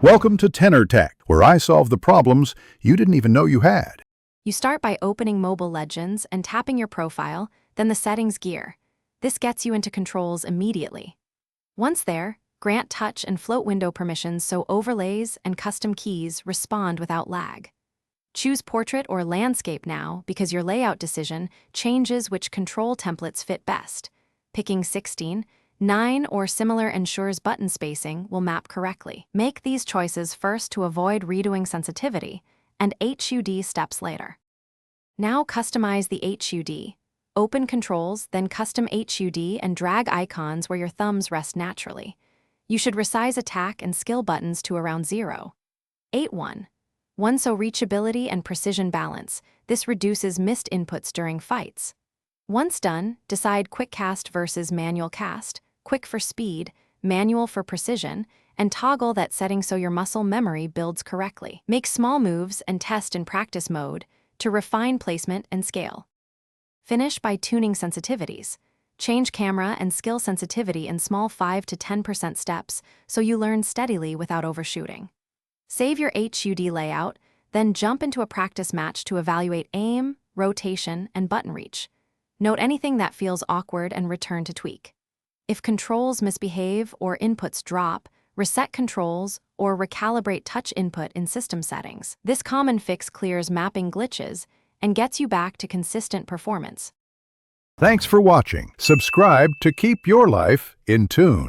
Welcome to Tenor Tech, where I solve the problems you didn't even know you had. You start by opening Mobile Legends and tapping your profile, then the Settings gear. This gets you into controls immediately. Once there, grant touch and float window permissions so overlays and custom keys respond without lag. Choose Portrait or Landscape now because your layout decision changes which control templates fit best. Picking 16, 9 or similar ensures button spacing will map correctly. Make these choices first to avoid redoing sensitivity, and HUD steps later. Now customize the HUD. Open Controls, then Custom HUD and drag icons where your thumbs rest naturally. You should resize attack and skill buttons to around 0. 8.1. 1 So reachability and precision balance. This reduces missed inputs during fights. Once done, decide quick cast versus manual cast, quick for speed, manual for precision, and toggle that setting so your muscle memory builds correctly. Make small moves and test in practice mode to refine placement and scale. Finish by tuning sensitivities. Change camera and skill sensitivity in small 5 to 10% steps so you learn steadily without overshooting. Save your HUD layout, then jump into a practice match to evaluate aim, rotation, and button reach. Note anything that feels awkward and return to tweak. If controls misbehave or inputs drop, reset controls or recalibrate touch input in system settings. This common fix clears mapping glitches and gets you back to consistent performance. Thanks for watching. Subscribe to keep your life in tune.